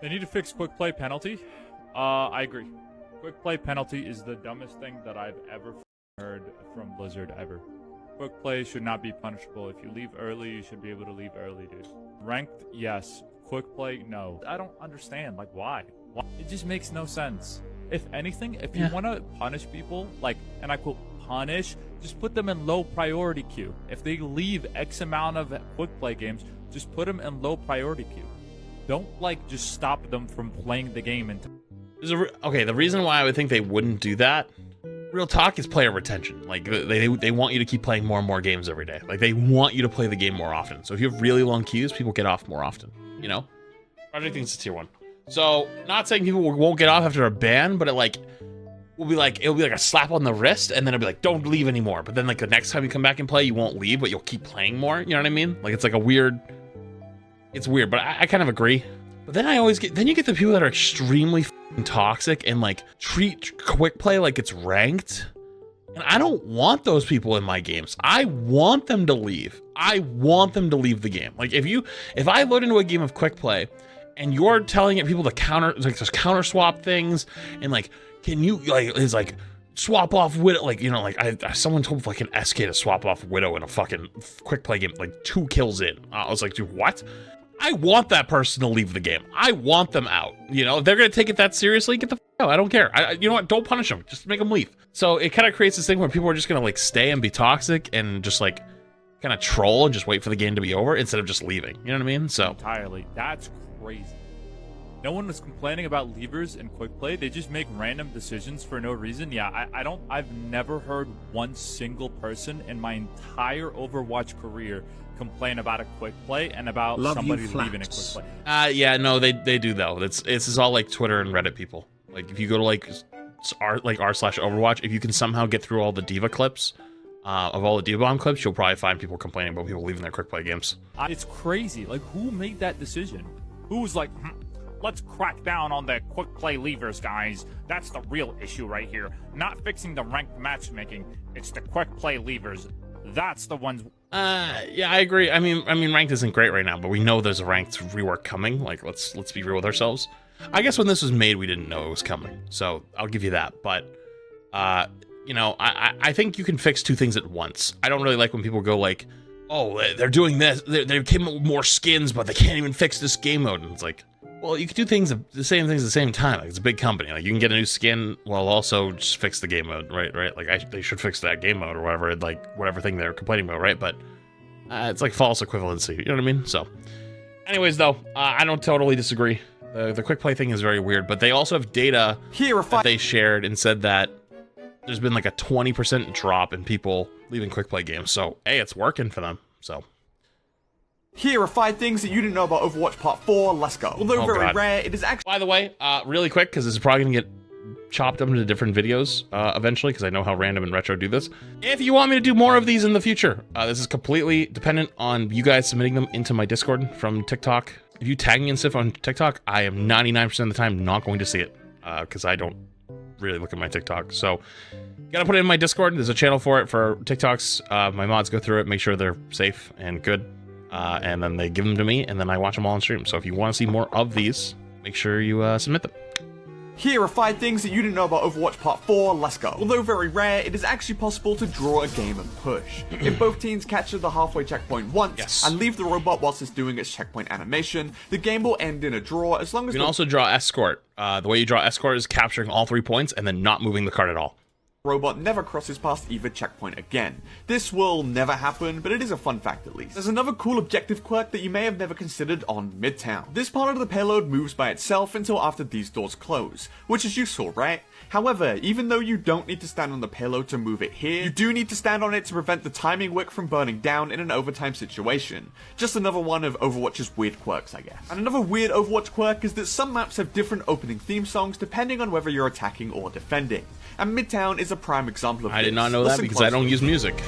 They need to fix quick play penalty. I agree. Quick play penalty is the dumbest thing that I've ever heard from Blizzard ever. Quick play should not be punishable. If you leave early, you should be able to leave early, dude. Ranked, yes. Quick play, no. I don't understand. Like, why? It just makes no sense. If anything, if you want to punish people, like, and I quote, punish, just put them in low priority queue. If they leave X amount of quick play games, just put them in low priority queue. Don't, like, just stop them from playing the game. Okay, the reason why I would think they wouldn't do that, real talk, is player retention. Like, they want you to keep playing more and more games every day. Like, they want you to play the game more often. So if you have really long queues, people get off more often, you know? Project thinks it's tier 1. So, not saying people won't get off after a ban, but it'll be like a slap on the wrist, and then it'll be like, don't leave anymore. But then, like, the next time you come back and play, you won't leave, but you'll keep playing more. You know what I mean? Like, it's like a weird... It's weird, but I kind of agree. But then you get the people that are extremely toxic and, like, treat quick play like it's ranked. And I don't want those people in my games. I want them to leave. I want them to leave the game. Like, if I load into a game of quick play and you're telling people to counter swap things, and, like, can you, like, is like swap off Widow, like, you know, like, someone told, like, an SK to swap off Widow in a fucking quick play game, like 2 kills in. I was like, dude, what? I want that person to leave the game. I want them out. You know, if they're going to take it that seriously, get the f out. I don't care. You know what? Don't punish them. Just make them leave. So it kind of creates this thing where people are just going to, like, stay and be toxic and just, like, kind of troll and just wait for the game to be over instead of just leaving. You know what I mean? So entirely. That's crazy. No one was complaining about levers in quick play. They just make random decisions for no reason. Yeah, I've never heard one single person in my entire Overwatch career complain about a quick play and about somebody leaving a quick play. Yeah, no, they do though. It's all like Twitter and Reddit people. Like, if you go to r/Overwatch, if you can somehow get through all the diva clips of all the diva bomb clips, you'll probably find people complaining about people leaving their quick play games. It's crazy. Like, who made that decision? Who was like, let's crack down on the quick play levers, guys. That's the real issue right here. Not fixing the ranked matchmaking. It's the quick play levers. That's the ones. Yeah, I agree. I mean, ranked isn't great right now, but we know there's a ranked rework coming. Like, let's be real with ourselves. I guess when this was made, we didn't know it was coming, so I'll give you that. But, you know, I think you can fix 2 things at once. I don't really like when people go like, oh, they're doing this. They came up with more skins, but they can't even fix this game mode. And it's like, well, you can do the same things at the same time. Like, it's a big company. Like, you can get a new skin while also just fix the game mode, right? Like, they should fix that game mode or whatever, like, whatever thing they're complaining about, right? But it's like false equivalency. You know what I mean? So, anyways, though, I don't totally disagree. The quick play thing is very weird, but they also have data that they shared and said that there's been like a 20% drop in people leaving quick play games. So, hey, it's working for them. So. Here are 5 things that you didn't know about Overwatch Part 4, let's go. Although very rare, it is actually... By the way, really quick, because this is probably going to get chopped up into different videos eventually, because I know how Random and Retro do this. If you want me to do more of these in the future, this is completely dependent on you guys submitting them into my Discord from TikTok. If you tag me and stuff on TikTok, I am 99% of the time not going to see it, because I don't really look at my TikTok. So, gotta put it in my Discord. There's a channel for it for TikToks. My mods go through it, make sure they're safe and good. And then they give them to me, and then I watch them all on stream. So if you want to see more of these, make sure you submit them. Here are 5 things that you didn't know about Overwatch Part 4, let's go. Although very rare, it is actually possible to draw a game and push. If both teams capture the halfway checkpoint once, and leave the robot whilst it's doing its checkpoint animation, the game will end in a draw as long as... You can also draw escort. The way you draw escort is capturing all 3 points and then not moving the card at all. Robot never crosses past either checkpoint again. This will never happen, but it is a fun fact at least. There's another cool objective quirk that you may have never considered on Midtown. This part of the payload moves by itself until after these doors close, which is useful, right? However, even though you don't need to stand on the payload to move it here, you do need to stand on it to prevent the timing wick from burning down in an overtime situation. Just another one of Overwatch's weird quirks, I guess. And another weird Overwatch quirk is that some maps have different opening theme songs depending on whether you're attacking or defending. And Midtown is a prime example of this. I did not know that because I don't use music.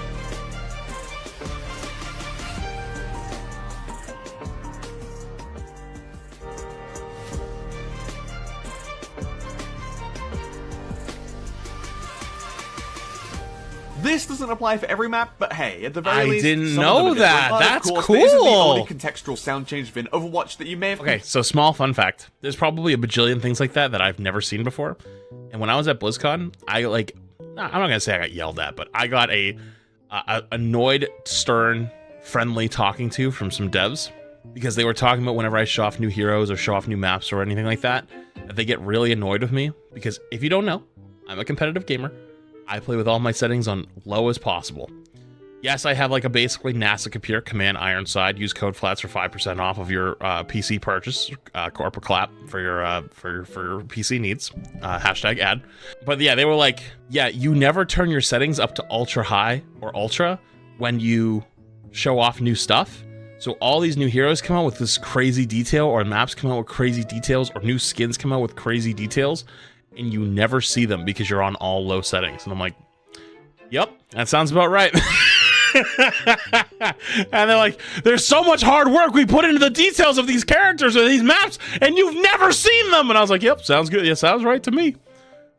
This doesn't apply for every map, but hey, at the very least, didn't some know of them are that. different. But That's of course, cool. This is the only contextual sound change within Overwatch that you may have. Okay, so small fun fact. There's probably a bajillion things like that I've never seen before. And when I was at BlizzCon, I'm not gonna say I got yelled at, but I got a annoyed, stern, friendly talking to from some devs because they were talking about whenever I show off new heroes or show off new maps or anything like that they get really annoyed with me because if you don't know, I'm a competitive gamer. I play with all my settings on low as possible. Yes, I have like a basically NASA computer, Command Ironside. Use code FLATS for 5% off of your PC purchase. Corporate clap for your PC needs. Hashtag ad. But yeah, they were like, yeah, you never turn your settings up to ultra high or ultra when you show off new stuff. So all these new heroes come out with this crazy detail, or maps come out with crazy details, or new skins come out with crazy details, and you never see them because you're on all low settings. And I'm like, yep, that sounds about right. And they're like, there's so much hard work we put into the details of these characters or these maps, and you've never seen them. And I was like, yep, sounds good. Yeah, sounds right to me.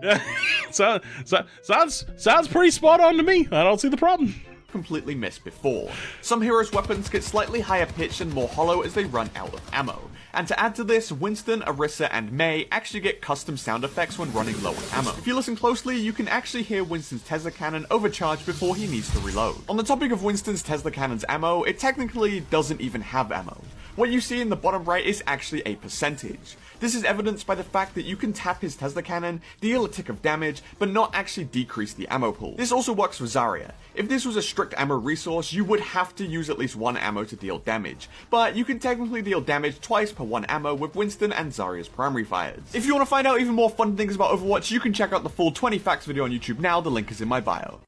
Yeah, sounds pretty spot on to me. I don't see the problem. Completely missed before. Some heroes' weapons get slightly higher pitched and more hollow as they run out of ammo. And to add to this, Winston, Orisa, and Mei actually get custom sound effects when running low on ammo. If you listen closely, you can actually hear Winston's Tesla cannon overcharge before he needs to reload. On the topic of Winston's Tesla cannon's ammo, it technically doesn't even have ammo. What you see in the bottom right is actually a percentage. This is evidenced by the fact that you can tap his Tesla cannon, deal a tick of damage, but not actually decrease the ammo pool. This also works for Zarya. If this was a strict ammo resource, you would have to use at least one ammo to deal damage, but you can technically deal damage twice per one ammo with Winston and Zarya's primary fires. If you want to find out even more fun things about Overwatch, you can check out the full 20 facts video on YouTube now, the link is in my bio.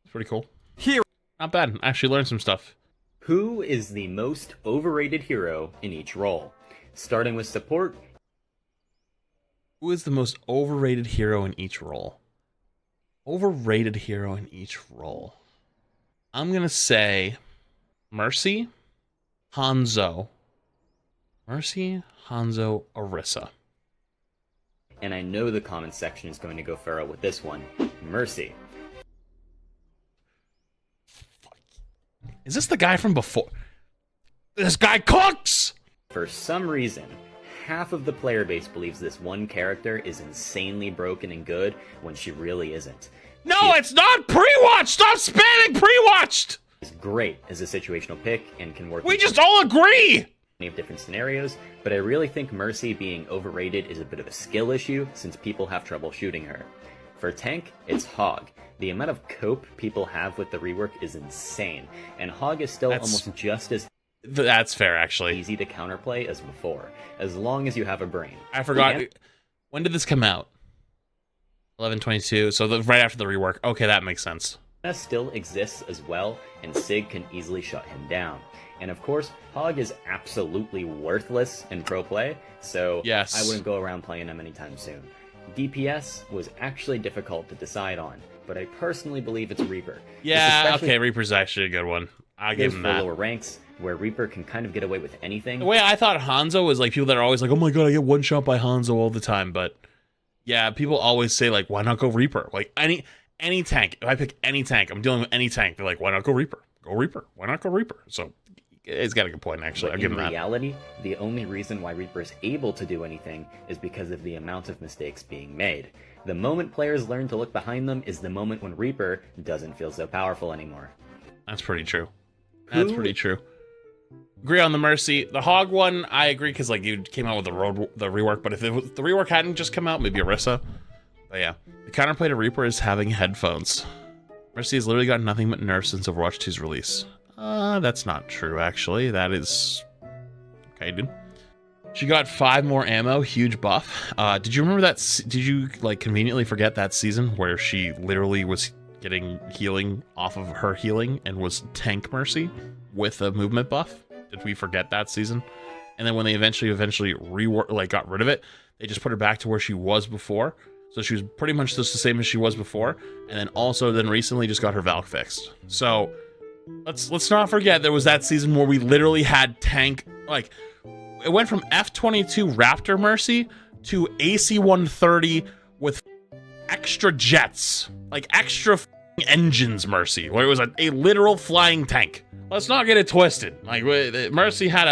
It's pretty cool. Here. Not bad, I actually learned some stuff. Who is the most overrated hero in each role? Starting with support. Who is the most overrated hero in each role? Overrated hero in each role. I'm going to say Mercy, Hanzo. Mercy, Hanzo, Orisa. And I know the comment section is going to go feral with this one. Mercy. Is this the guy from before? This guy cooks! For some reason, half of the player base believes this one character is insanely broken and good when she really isn't. No, it's not pre-watched! Stop spamming pre-watched! She's great as a situational pick and can work. We just all agree! Many of different scenarios, but I really think Mercy being overrated is a bit of a skill issue since people have trouble shooting her. For tank, it's Hog. The amount of cope people have with the rework is insane, and Hog is still almost just as That's fair, actually. easy to counterplay as before, as long as you have a brain. I forgot. When did this come out? 11/22, so right after the rework. Okay, that makes sense. Anna still exists as well, and Sig can easily shut him down. And of course, Hog is absolutely worthless in pro play, so yes. I wouldn't go around playing him anytime soon. DPS was actually difficult to decide on, but I personally believe it's Reaper. Yeah, okay, Reaper's actually a good one. I'll give him for that. lower ranks, where Reaper can kind of get away with anything. The way I thought Hanzo was like people that are always like, oh my god, I get one shot by Hanzo all the time, but yeah, people always say like, why not go Reaper? Like any tank, if I pick any tank, I'm dealing with any tank, they're like, why not go Reaper? Go Reaper. Why not go Reaper? So it's got a good point, actually. I'll give him that. In reality, the only reason why Reaper is able to do anything is because of the amount of mistakes being made. The moment players learn to look behind them is the moment when Reaper doesn't feel so powerful anymore. That's pretty true. That's pretty true. Agree on the Mercy. The Hog one, I agree, because like you came out with the rework, but if the rework hadn't just come out, maybe Orisa. But yeah. The counterplay to Reaper is having headphones. Mercy has literally got nothing but nerfs since Overwatch 2's release. That's not true, actually. That is... Okay, dude. She got 5 more ammo, huge buff. Did you remember that? Did you, like, conveniently forget that season where she literally was getting healing off of her healing and was tank Mercy with a movement buff? Did we forget that season? And then when they eventually got rid of it, they just put her back to where she was before. So she was pretty much just the same as she was before. And then recently just got her Valk fixed. So let's not forget there was that season where we literally had tank, like, it went from F-22 Raptor Mercy to AC-130 with extra jets, like extra engines Mercy, where it was a literal flying tank. Let's not get it twisted. Like Mercy's had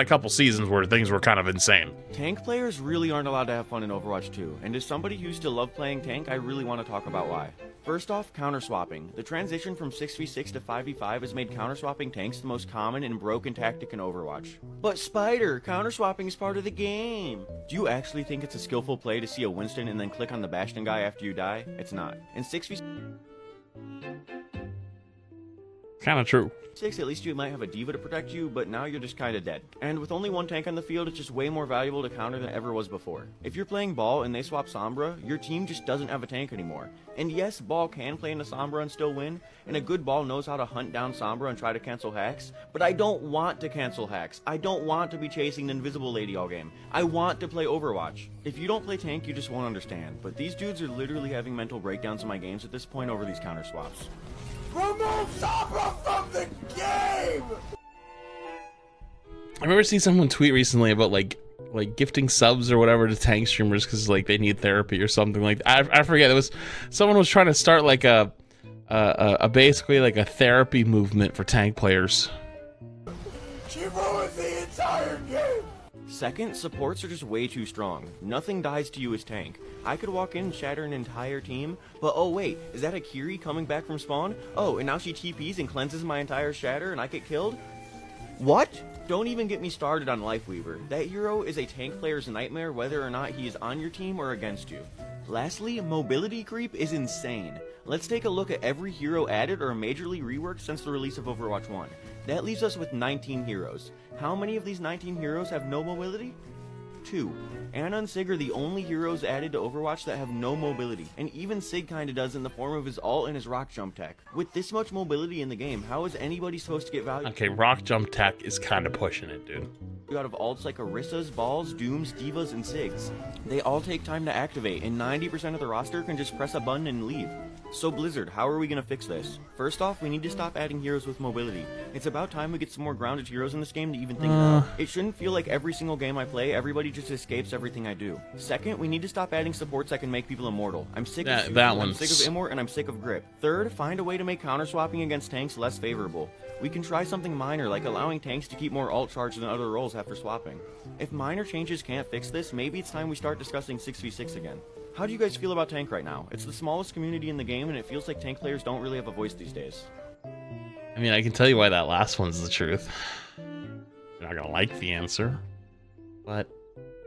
a couple seasons where things were kind of insane. Tank players really aren't allowed to have fun in Overwatch 2, and as somebody who used to love playing tank, I really want to talk about why. First off, counter-swapping. The transition from 6v6 to 5v5 has made counter-swapping tanks the most common and broken tactic in Overwatch. But Spider, counter-swapping is part of the game! Do you actually think it's a skillful play to see a Winston and then click on the Bastion guy after you die? It's not. In 6v6, Kind of true. at least you might have a diva to protect you, but now you're just kinda dead. And with only one tank on the field, it's just way more valuable to counter than it ever was before. If you're playing Ball and they swap Sombra, your team just doesn't have a tank anymore. And yes, Ball can play into Sombra and still win, and a good Ball knows how to hunt down Sombra and try to cancel hacks, but I don't want to cancel hacks. I don't want to be chasing the invisible lady all game. I want to play Overwatch. If you don't play tank, you just won't understand, but these dudes are literally having mental breakdowns in my games at this point over these counter swaps. Remove Sombra from the game! I remember seeing someone tweet recently about like gifting subs or whatever to tank streamers because like they need therapy or something like that. I forget. It was someone was trying to start like a basically like a therapy movement for tank players. She ruins the entire game! Second, supports are just way too strong. Nothing dies to you as tank. I could walk in and shatter an entire team, but oh wait, is that a Kiri coming back from spawn? Oh, and now she TPs and cleanses my entire shatter and I get killed? What? Don't even get me started on Lifeweaver. That hero is a tank player's nightmare whether or not he is on your team or against you. Lastly, mobility creep is insane. Let's take a look at every hero added or majorly reworked since the release of Overwatch 1. That leaves us with 19 heroes. How many of these 19 heroes have no mobility? 2. Ana and Sig are the only heroes added to Overwatch that have no mobility, and even Sig kinda does in the form of his ult and his rock jump tech. With this much mobility in the game, how is anybody supposed to get value Okay, rock jump tech is kind of pushing it, dude. out of ults like Orissa's, Balls, Dooms, Divas, and Sigs? They all take time to activate, and 90% of the roster can just press a button and leave. So Blizzard, how are we gonna fix this? First off, we need to stop adding heroes with mobility. It's about time we get some more grounded heroes in this game to even think about it. It shouldn't feel like every single game I play, everybody just escapes everything I do. Second, we need to stop adding supports that can make people immortal. I'm sick of Super, I'm sick of Immort, and I'm sick of Grip. Third, find a way to make counter swapping against tanks less favorable. We can try something minor, like allowing tanks to keep more ult charge than other roles after swapping. If minor changes can't fix this, maybe it's time we start discussing 6v6 again. How do you guys feel about tank right now? It's the smallest community in the game, and it feels like tank players don't really have a voice these days. I mean, I can tell you why that last one's the truth. You're not gonna like the answer, but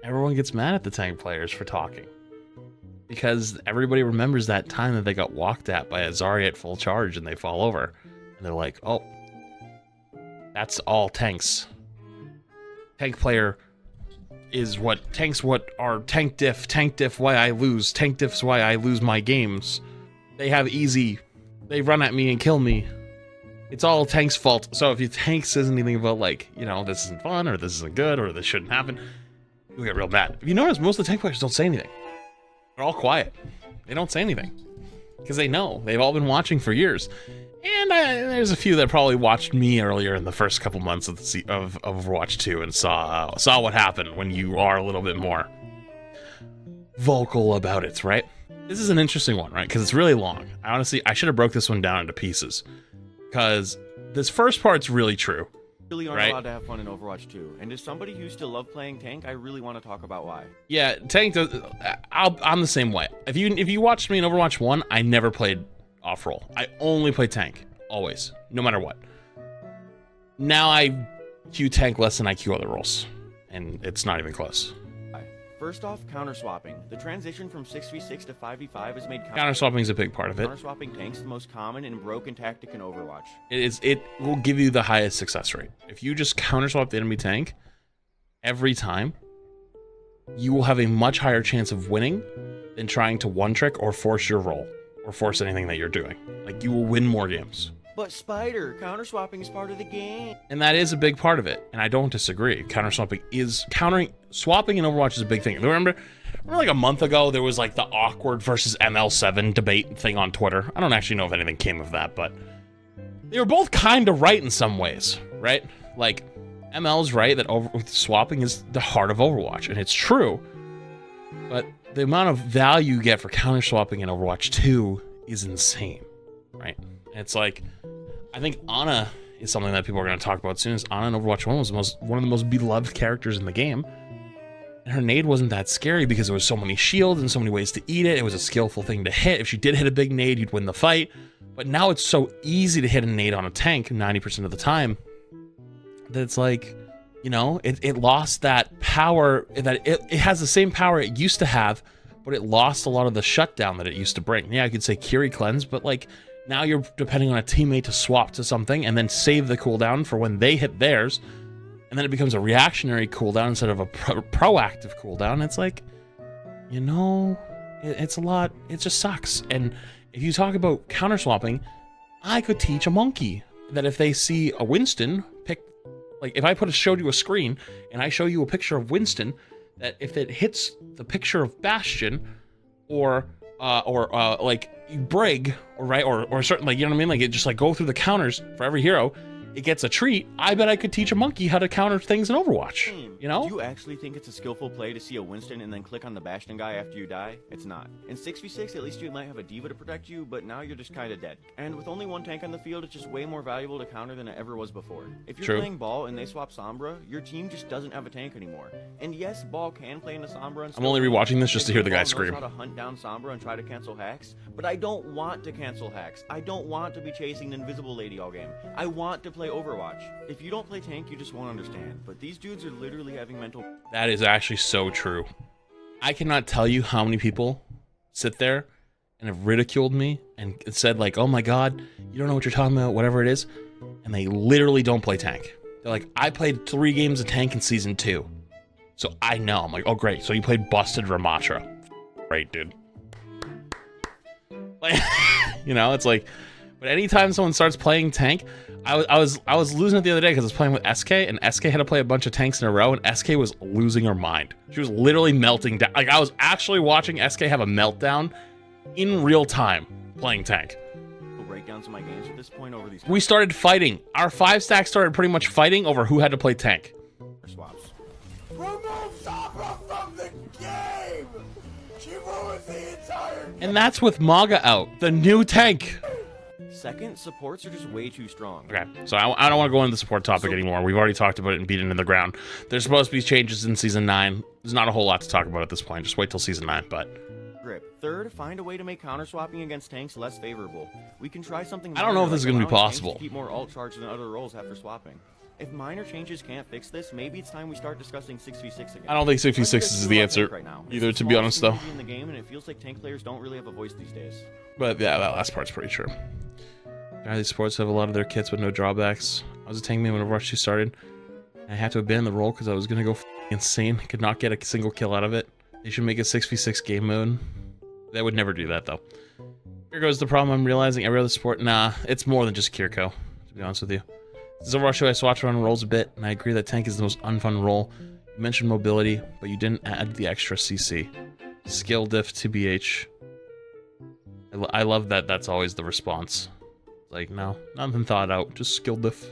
everyone gets mad at the tank players for talking. Because everybody remembers that time that they got walked at by a Zarya at full charge and they fall over. And they're like, oh, that's all tanks. Tank player is what tanks what are tank diff why I lose, tank diff's why I lose my games. They have easy, they run at me and kill me. It's all tank's fault. So if your tank says anything about like, you know, this isn't fun or this isn't good or this shouldn't happen, you'll get real mad. If you notice, most of the tank players don't say anything. They're all quiet. They don't say anything because they know they've all been watching for years. And there's a few that probably watched me earlier in the first couple months of Overwatch 2 and saw what happened when you are a little bit more vocal about it, right? This is an interesting one, right? Because it's really long. I should have broke this one down into pieces because this first part's really true. Really aren't allowed to have fun in Overwatch 2, and as somebody who used to love playing tank, I really want to talk about why. Yeah, tank does. I'm the same way. If you watched me in Overwatch 1, I never played off role. I only play tank, always, no matter what. Now I queue tank less than I queue other roles, and it's not even close. First off, counter swapping. The transition from 6v6 to 5v5 has made counter swapping is a big part of it. Counter swapping tanks the most common and broken tactic in Overwatch. It will give you the highest success rate. If you just counter swap the enemy tank every time, you will have a much higher chance of winning than trying to one trick or force your role or force anything that you're doing. Like, you will win more games. But Spider, counter swapping is part of the game. And that is a big part of it, and I don't disagree. Swapping in Overwatch is a big thing. Remember like a month ago, there was like the awkward versus ML7 debate thing on Twitter. I don't actually know if anything came of that, but they were both kind of right in some ways, right? Like, ML's right that swapping is the heart of Overwatch, and it's true. But the amount of value you get for counter swapping in Overwatch 2 is insane. It's like, I think Ana is something that people are going to talk about soon. Is Ana in Overwatch 1 was one of the most beloved characters in the game. And her nade wasn't that scary because there was so many shields and so many ways to eat it. It was a skillful thing to hit. If she did hit a big nade, you'd win the fight. But now it's so easy to hit a nade on a tank 90% of the time that it's like, you know, it lost that power, that it has the same power it used to have, but it lost a lot of the shutdown that it used to bring. Yeah, I could say Kiri cleanse, but like now you're depending on a teammate to swap to something and then save the cooldown for when they hit theirs. And then it becomes a reactionary cooldown instead of a proactive cooldown. It's like, you know, it's a lot. It just sucks. And if you talk about counter swapping, I could teach a monkey that if they see a Winston, like if I showed you a screen and I show you a picture of Winston, that if it hits the picture of Bastion or like Brig or certain, like, you know what I mean? Like it just like go through the counters for every hero. It gets a treat. I bet I could teach a monkey how to counter things in Overwatch. You know? Do you actually think it's a skillful play to see a Winston and then click on the Bastion guy after you die? It's not. In 6v6, at least you might have a diva to protect you, but now you're just kinda dead. And with only one tank on the field, it's just way more valuable to counter than it ever was before. If you're playing Ball and they swap Sombra, your team just doesn't have a tank anymore. And yes, Ball can play into Sombra and I'm only rewatching this just to hear the guy scream. How to hunt down Sombra and try to cancel hacks, but I don't want to cancel hacks. I don't want to be chasing the invisible lady all game. I want to play Overwatch. If you don't play tank, you just won't understand. But these dudes are literally having mental... That is actually so true. I cannot tell you how many people sit there and have ridiculed me and said like, oh my god, you don't know what you're talking about, whatever it is. And they literally don't play tank. They're like, I played 3 games of tank in season 2. So I know. I'm like, oh great. So you played busted Ramatra. Great, dude. Like, you know, it's like, but anytime someone starts playing tank, I was losing it the other day because I was playing with SK, and SK had to play a bunch of tanks in a row, and SK was losing her mind. She was literally melting down. Like, I was actually watching SK have a meltdown in real time playing tank. Breakdowns of my games at this point over these... We started fighting. Our 5-stack started pretty much fighting over who had to play tank. Swaps. Remove Sombra from the game! She ruins the entire game! And that's with Maga out, the new tank. Second, supports are just way too strong. Okay, so I don't want to go into the support topic anymore. We've already talked about it and beat it in the ground. There's supposed to be changes in Season 9. There's not a whole lot to talk about at this point. Just wait till Season 9, but... Grip. Third, find a way to make counter-swapping against tanks less favorable. We can try something... I don't know if this is going to be possible. To keep more ult charge than other roles after swapping. If minor changes can't fix this, maybe it's time we start discussing 6v6 again. I don't think 6v6 is the answer right now. either, to be honest, though. In the game, and it feels like tank players don't really have a voice these days. But yeah, that last part's pretty true. These sports have a lot of their kits with no drawbacks. I was a tank main when Overwatch 2 started. I had to abandon the role because I was going to go insane. I could not get a single kill out of it. They should make a 6v6 game mode. They would never do that, though. Here goes the problem I'm realizing. Every other sport, nah, it's more than just Kiriko, to be honest with you. Since Overwatch 2, I swatched around roles a bit, and I agree that tank is the most unfun role. You mentioned mobility, but you didn't add the extra CC. Skill diff TBH. I love that that's always the response. Like, no, nothing thought out, just skill diff.